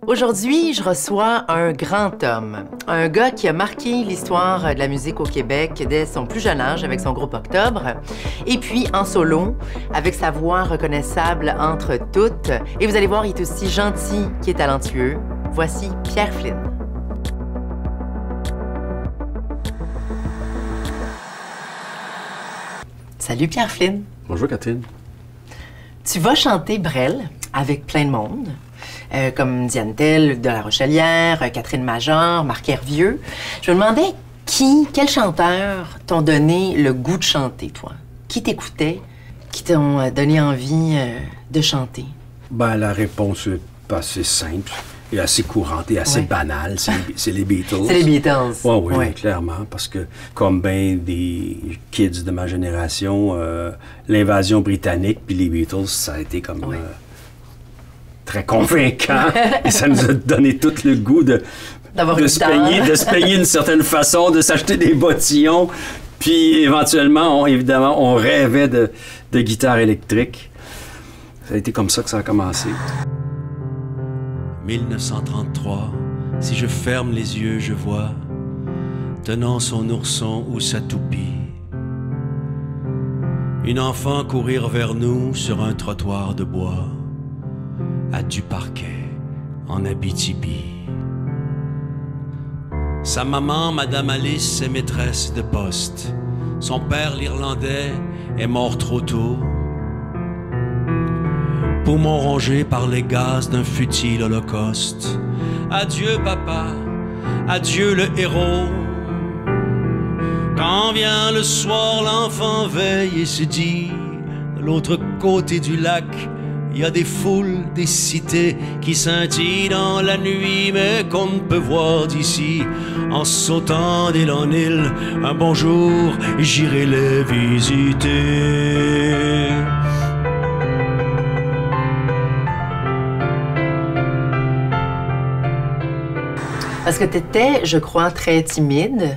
Aujourd'hui, je reçois un grand homme, un gars qui a marqué l'histoire de la musique au Québec dès son plus jeune âge avec son groupe Octobre, et puis en solo, avec sa voix reconnaissable entre toutes. Et vous allez voir, il est aussi gentil qu'il est talentueux. Voici Pierre Flynn. Salut Pierre Flynn. Bonjour Catherine. Tu vas chanter Brel avec plein de monde. Comme Diane Tell de La Rochelière, Catherine Major, Marc Hervieux. Je me demandais quels chanteurs t'ont donné le goût de chanter, toi? Qui t'écoutait, qui t'ont donné envie de chanter? Ben, la réponse est assez simple et assez courante et assez banale. C'est les Beatles. C'est les Beatles. Oui, clairement, parce que comme bien des kids de ma génération, l'invasion britannique puis les Beatles, ça a été comme... très convaincant et ça nous a donné tout le goût de se payer d'une certaine façon, de s'acheter des bottillons, puis éventuellement, on rêvait de guitare électrique. Ça a été comme ça que ça a commencé. 1933, si je ferme les yeux, je vois, tenant son ourson ou sa toupie, une enfant courir vers nous sur un trottoir de bois, à du parquet, en Abitibi. Sa maman, Madame Alice, est maîtresse de poste. Son père, l'Irlandais, est mort trop tôt. Poumon rongé par les gaz d'un futile holocauste. Adieu papa, adieu le héros. Quand vient le soir, l'enfant veille et se dit, de l'autre côté du lac, il y a des foules, des cités qui scintillent dans la nuit, mais qu'on ne peut voir d'ici. En sautant d'île en île, un bonjour, j'irai les visiter. Parce que t'étais, je crois, très timide.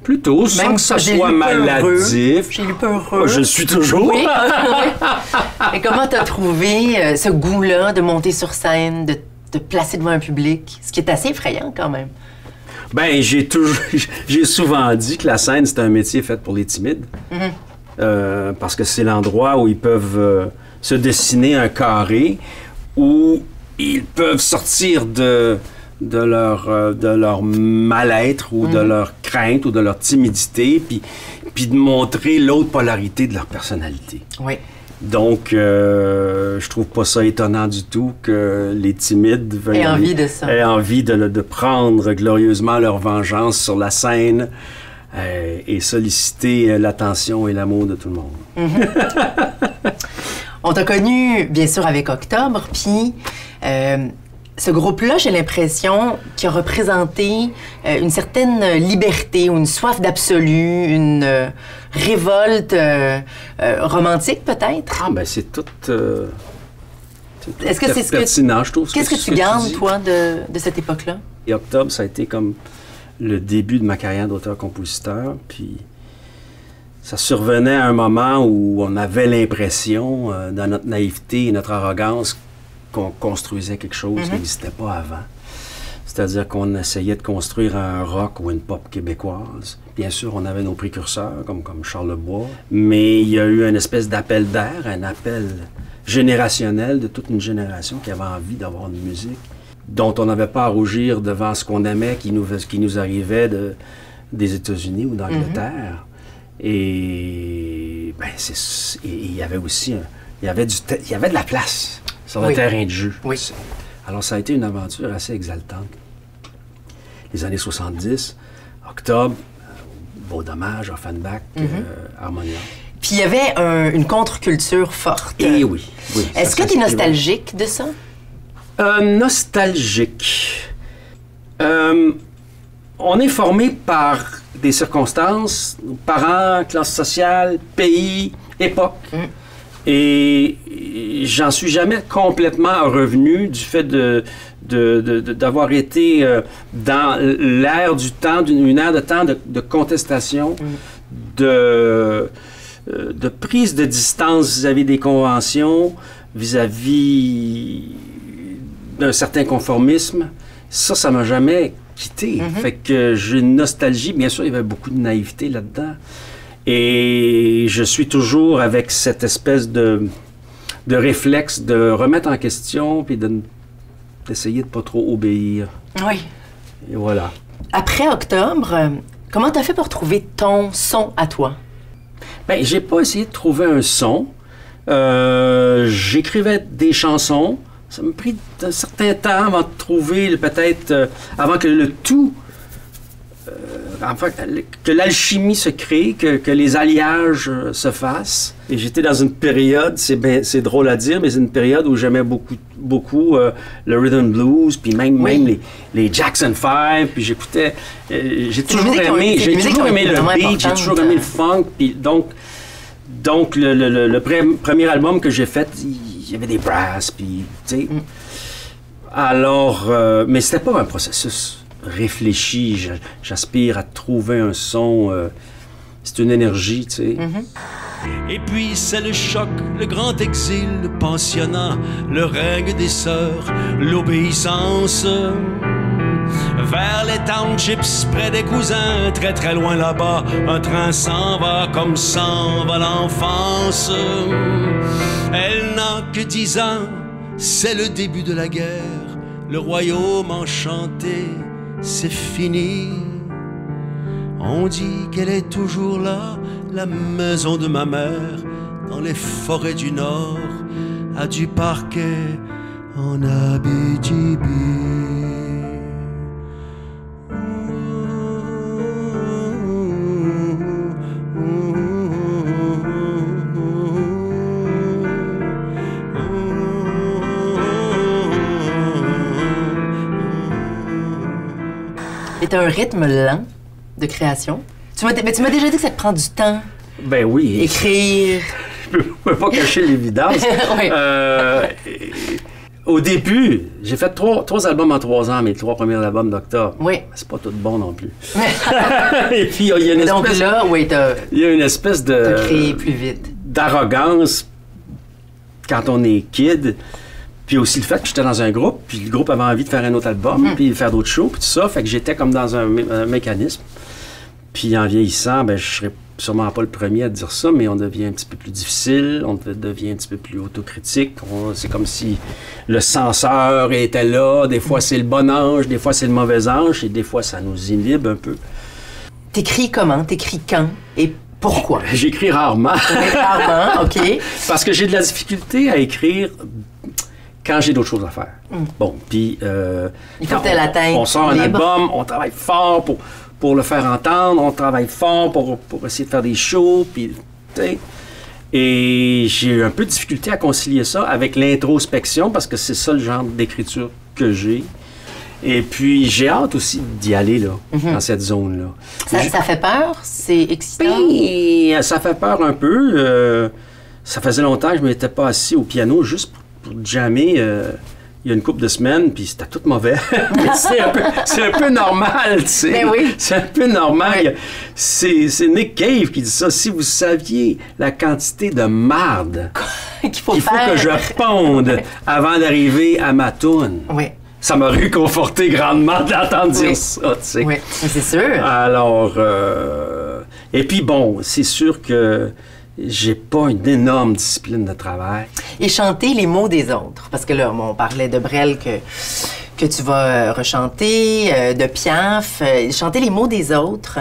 Plutôt, sans que ça soit maladif. J'ai lu peureux. Je le suis toujours. Oui. Et comment t'as trouvé ce goût-là de monter sur scène, de te placer devant un public, ce qui est assez effrayant quand même? Ben, j'ai souvent dit que la scène, c'est un métier fait pour les timides. Parce que c'est l'endroit où ils peuvent se dessiner un carré, où ils peuvent sortir de leur mal-être ou de leur crainte ou de leur timidité, puis de montrer l'autre polarité de leur personnalité. Oui. Donc, je trouve pas ça étonnant du tout que les timides aient envie de prendre glorieusement leur vengeance sur la scène et solliciter l'attention et l'amour de tout le monde. On t'a connu, bien sûr, avec Octobre, puis... ce groupe-là, j'ai l'impression qu'il a représenté une certaine liberté ou une soif d'absolu, une révolte romantique, peut-être? Ah, ben c'est tout... Est-ce que c'est pertinent, je trouve. Qu'est-ce que tu gardes, toi, de cette époque-là? Et Octobre, ça a été comme le début de ma carrière d'auteur-compositeur, puis ça survenait à un moment où on avait l'impression, dans notre naïveté et notre arrogance, qu'on construisait quelque chose qui n'existait pas avant. C'est-à-dire qu'on essayait de construire un rock ou une pop québécoise. Bien sûr, on avait nos précurseurs, comme Charles Lebois, mais il y a eu une espèce d'appel d'air, un appel générationnel de toute une génération qui avait envie d'avoir une musique dont on n'avait pas à rougir devant ce qu'on aimait, qui nous arrivait des États-Unis ou d'Angleterre. Et ben, il y avait aussi il y avait de la place sur le terrain de jeu. Oui. Alors, ça a été une aventure assez exaltante. Les années 70, Octobre, Beau Dommage, Offenbach, Harmonia. Puis il y avait une contre-culture forte. Et oui. Est-ce que tu es nostalgique de ça? Nostalgique. On est formé par des circonstances, parents, classe sociale, pays, époque. Et j'en suis jamais complètement revenu du fait d'avoir été dans l'ère du temps, une ère de temps de contestation, de prise de distance vis-à-vis des conventions, vis-à-vis d'un certain conformisme, ça m'a jamais quitté. Fait que j'ai une nostalgie. Bien sûr, il y avait beaucoup de naïveté là-dedans. Et je suis toujours avec cette espèce de réflexe de remettre en question puis d'essayer de pas trop obéir. Oui. Et voilà. Après octobre, comment t'as fait pour trouver ton son à toi? Ben, j'ai pas essayé de trouver un son. J'écrivais des chansons. Ça m'a pris un certain temps avant de trouver, peut-être, avant que le tout, enfin, que l'alchimie se crée, que les alliages se fassent. Et j'étais dans une période, c'est drôle à dire, mais c'est une période où j'aimais beaucoup le rhythm blues, puis même les Jackson 5, puis j'écoutais, j'ai toujours aimé le beat, j'ai toujours aimé le funk, puis donc le premier album que j'ai fait, il y avait des brasses, puis tu sais. Alors, mais c'était pas un processus réfléchi. J'aspire à trouver un son. C'est une énergie, tu sais. Et puis c'est le choc, le grand exil, le pensionnat, le règne des sœurs, l'obéissance. Vers les townships, près des cousins, très très loin là-bas, un train s'en va comme s'en va l'enfance. Elle n'a que 10 ans, c'est le début de la guerre, le royaume enchanté, c'est fini. On dit qu'elle est toujours là, la maison de ma mère, dans les forêts du Nord, à du parquet en Abitibi. Et t'as un rythme lent de création. Mais tu m'as déjà dit que ça te prend du temps. Ben oui. Écrire. Je peux pas cacher l'évidence. Oui. Au début, j'ai fait trois albums en 3 ans, mes 3 premiers albums d'octobre. Oui. C'est pas tout bon non plus. Et puis, il y a une espèce... Donc là, oui, il y a une espèce de... T'as créé plus vite. D'arrogance quand on est kid. Puis aussi le fait que j'étais dans un groupe, puis le groupe avait envie de faire un autre album, puis de faire d'autres shows, puis tout ça. Fait que j'étais comme dans un mécanisme. Puis en vieillissant, ben je serais sûrement pas le premier à dire ça, mais on devient un petit peu plus difficile, on devient un petit peu plus autocritique. C'est comme si le censeur était là. Des fois, c'est le bon ange, des fois, c'est le mauvais ange, et des fois, ça nous inhibe un peu. T'écris comment? T'écris quand? Et pourquoi? J'écris rarement. Rarement, OK. Parce que j'ai de la difficulté à écrire quand j'ai d'autres choses à faire. Bon, puis... il faut que tu aies la tête on sort un album, on travaille fort pour le faire entendre, on travaille fort pour essayer de faire des shows, puis... Et j'ai eu un peu de difficulté à concilier ça avec l'introspection, parce que c'est ça le genre d'écriture que j'ai. Et puis, j'ai hâte aussi d'y aller, là, dans cette zone-là. Ça fait peur? C'est excitant? Ben, ça fait peur un peu. Ça faisait longtemps que je ne m'étais pas assis au piano juste pour jammer il y a une couple de semaines, puis c'était tout mauvais. c'est un peu normal, tu sais. Ben oui. C'est un peu normal. Ouais. C'est Nick Cave qui dit ça. Si vous saviez la quantité de marde qu'il faut que je ponde avant d'arriver à ma toune. Oui. Ça m'a réconforté grandement d'entendre dire ça, tu sais. Oui, c'est sûr. Alors, et puis bon, c'est sûr que j'ai pas une énorme discipline de travail. Et chanter les mots des autres, parce que là, on parlait de Brel que tu vas rechanter, de Piaf, chanter les mots des autres,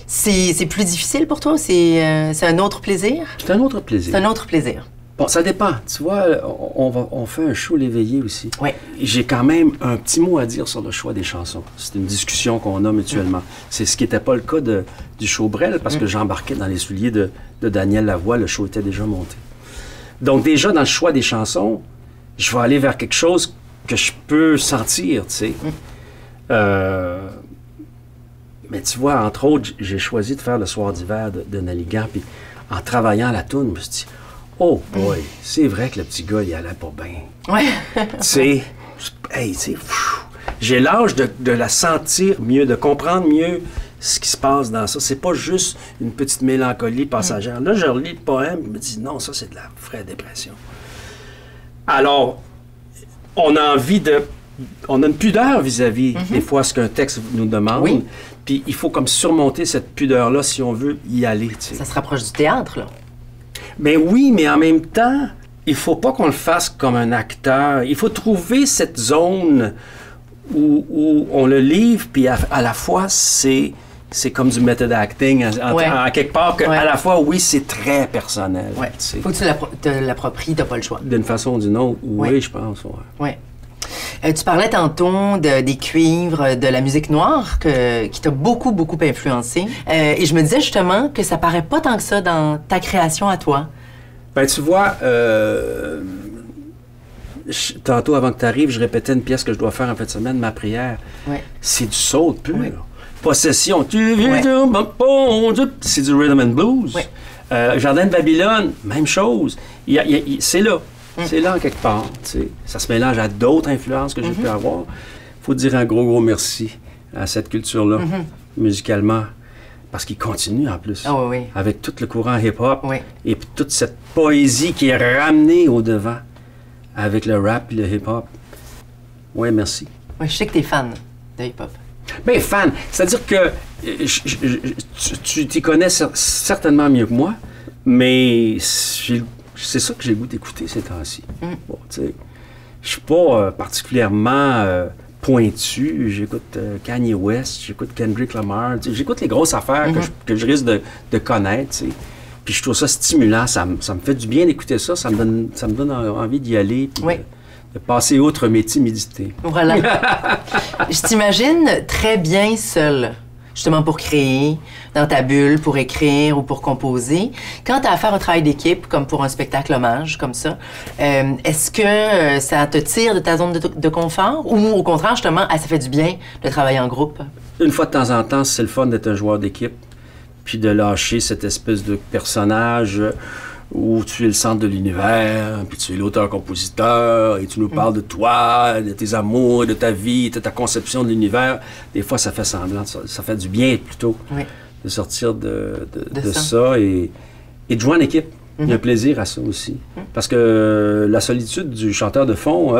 c'est plus difficile pour toi? C'est un autre plaisir? C'est un autre plaisir. C'est un autre plaisir. Bon, ça dépend. Tu vois, on fait un show l'éveillé aussi. Oui. J'ai quand même un petit mot à dire sur le choix des chansons. C'est une discussion qu'on a mutuellement. C'est ce qui n'était pas le cas du show Brel, parce que j'embarquais dans les souliers de Daniel Lavoie. Le show était déjà monté. Donc déjà, dans le choix des chansons, je vais aller vers quelque chose que je peux sentir, tu sais. Mais tu vois, entre autres, j'ai choisi de faire Le Soir d'hiver de Naligan, puis en travaillant la toune, je me suis dit, oh boy, c'est vrai que le petit gars, il allait pas bien. Ouais. Tu sais, hey, j'ai l'âge de la sentir mieux, de comprendre mieux ce qui se passe dans ça. C'est pas juste une petite mélancolie passagère. Là, je relis le poème, je me dis, non, ça, c'est de la vraie dépression. Alors, on a envie de... On a une pudeur vis-à-vis, des fois, ce qu'un texte nous demande. Oui. Puis il faut comme surmonter cette pudeur-là si on veut y aller, tu sais. Ça se rapproche du théâtre, là. Ben oui, mais en même temps, il faut pas qu'on le fasse comme un acteur. Il faut trouver cette zone où on le livre, puis à la fois, c'est comme du method acting, en quelque part, que à la fois, oui, c'est très personnel. Ouais. Faut que tu te l'appropries, t'as pas le choix. D'une façon ou d'une autre, oui, je pense. Ouais. Tu parlais tantôt des cuivres, de la musique noire qui t'a beaucoup, beaucoup influencé. Et je me disais justement que ça paraît pas tant que ça dans ta création à toi. Ben, tu vois, tantôt, avant que tu arrives, je répétais une pièce que je dois faire en fin de semaine, ma prière. Ouais. C'est du soul pur. Ouais. Possession. C'est du rhythm and blues. Ouais. Jardin de Babylone, même chose. C'est là. C'est là en quelque part. Tu sais. Ça se mélange à d'autres influences que j'ai pu avoir. Il faut dire un gros merci à cette culture-là, musicalement. Parce qu'il continue en plus. Ah oui. Avec tout le courant hip-hop Oui. et puis toute cette poésie qui est ramenée au devant avec le rap et le hip-hop. Oui, merci. Oui, je sais que t'es fan de hip-hop. Bien, fan. C'est-à-dire que tu t'y connais certainement mieux que moi, mais c'est ça que j'ai le goût d'écouter ces temps-ci. Bon, tu sais, je suis pas particulièrement pointu. J'écoute Kanye West, j'écoute Kendrick Lamar, j'écoute les grosses affaires que je risque de connaître, tu sais. Puis je trouve ça stimulant, ça me fait du bien d'écouter ça, ça me donne envie d'y aller, puis de passer outre mes timidités. Voilà. Je t'imagine très bien seule, justement pour créer, dans ta bulle, pour écrire ou pour composer. Quand tu as à faire un travail d'équipe, comme pour un spectacle hommage, comme ça, est-ce que ça te tire de ta zone de confort ou au contraire, justement, ça fait du bien de travailler en groupe? Une fois de temps en temps, c'est le fun d'être un joueur d'équipe, puis de lâcher cette espèce de personnage où tu es le centre de l'univers, puis tu es l'auteur-compositeur, et tu nous parles de toi, de tes amours, de ta vie, de ta conception de l'univers. Des fois, ça fait semblant, ça fait du bien plutôt de sortir de ça et de jouer en équipe. Il y a un plaisir à ça aussi. Parce que la solitude du chanteur de fond,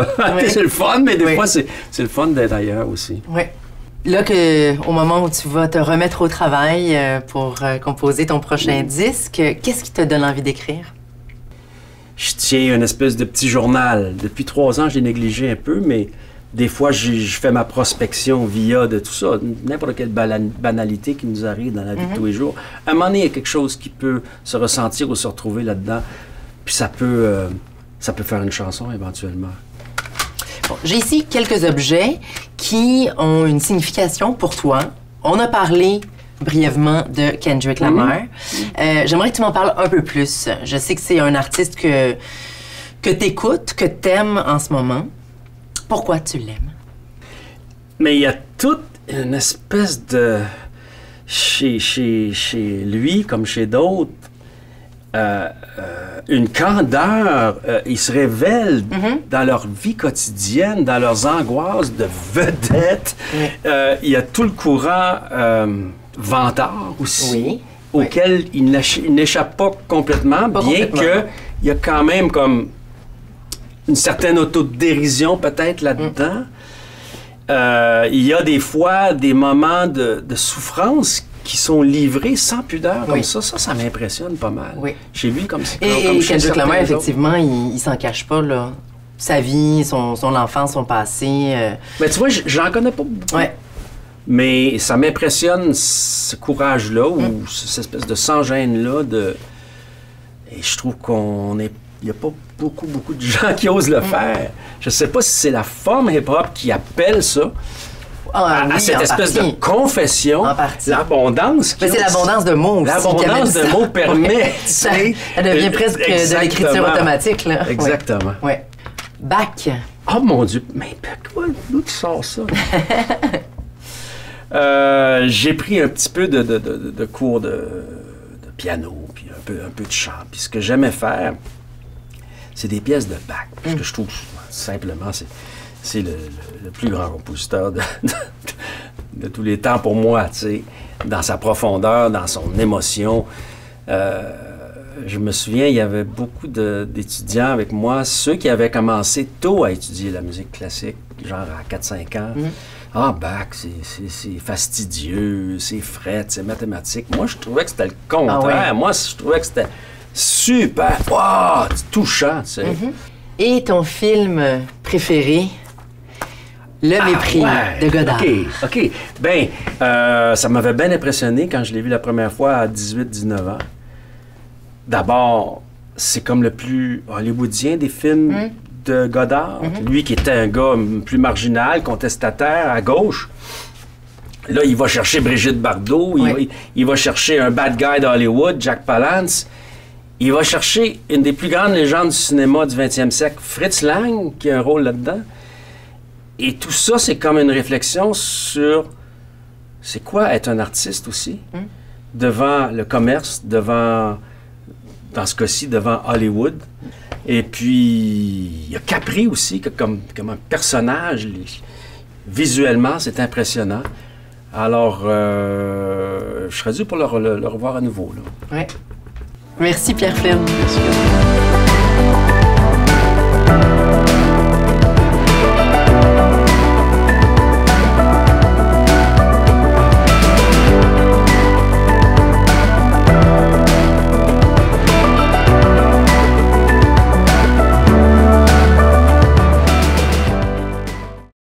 c'est le fun, mais des fois, c'est le fun d'être ailleurs aussi. Oui. Là, au moment où tu vas te remettre au travail pour composer ton prochain disque, qu'est-ce qui te donne envie d'écrire? Je tiens une espèce de petit journal. Depuis 3 ans, je l'ai négligé un peu, mais des fois, je fais ma prospection via de tout ça. N'importe quelle banalité qui nous arrive dans la vie de tous les jours. À un moment donné, il y a quelque chose qui peut se ressentir ou se retrouver là-dedans. Puis ça peut faire une chanson éventuellement. Bon, j'ai ici quelques objets qui ont une signification pour toi. On a parlé brièvement de Kendrick Lamar. J'aimerais que tu m'en parles un peu plus. Je sais que c'est un artiste que t'écoutes, que t'aimes en ce moment. Pourquoi tu l'aimes? Mais il y a toute une espèce de... Chez lui, comme chez d'autres, une candeur. Ils se révèlent dans leur vie quotidienne, dans leurs angoisses de vedettes. Il y a tout le courant vantard aussi, auquel il n'échappe pas complètement, bien qu'il y a quand même comme une certaine autodérision peut-être là-dedans. Il y a des fois des moments de souffrance qui sont livrés sans pudeur comme ça. Ça m'impressionne pas mal. Chez lui, comme et Kendrick Lamar, effectivement, il s'en cache pas, là. Sa vie, son enfance, son passé. Mais tu vois, j'en connais pas beaucoup. Mais ça m'impressionne, ce courage-là, ou cette espèce de sans-gêne-là. Et je trouve il n'y a pas beaucoup de gens qui osent le faire. Je sais pas si c'est la forme hip-hop qui appelle ça. À cette espèce de confession, l'abondance. Mais c'est l'abondance de mots aussi. L'abondance de mots permet. Ça devient presque de l'écriture automatique, là. Exactement. Bach. Oh mon Dieu, mais d'où tu sors ça? J'ai pris un petit peu de cours de piano, puis un peu de chant. Puis ce que j'aimais faire, c'est des pièces de Bach. Parce que je trouve, simplement, c'est le plus grand compositeur de tous les temps pour moi, tu sais, dans sa profondeur, dans son émotion. je me souviens, il y avait beaucoup d'étudiants avec moi, ceux qui avaient commencé tôt à étudier la musique classique, genre à 4-5 ans. Ah, Bach, c'est fastidieux, c'est fret, c'est mathématique. Moi, je trouvais que c'était le contraire. Ah ouais. Moi, je trouvais que c'était super, wow, touchant, tu sais. Et ton film préféré, Le Mépris de Godard. OK. Ben, ça m'avait bien impressionné quand je l'ai vu la première fois à 18-19 ans. D'abord, c'est comme le plus hollywoodien des films de Godard. Lui qui était un gars plus marginal, contestataire, à gauche. Là, il va chercher Brigitte Bardot, il va chercher un bad guy d'Hollywood, Jack Palance. Il va chercher une des plus grandes légendes du cinéma du 20e siècle, Fritz Lang, qui a un rôle là-dedans. Et tout ça, c'est comme une réflexion sur c'est quoi être un artiste aussi, devant le commerce, devant, dans ce cas-ci, devant Hollywood. Et puis, il y a Capri aussi, comme un personnage. Visuellement, c'est impressionnant. Alors, je serais dû pour le revoir à nouveau. Là. Ouais. Merci Pierre Flynn. Merci.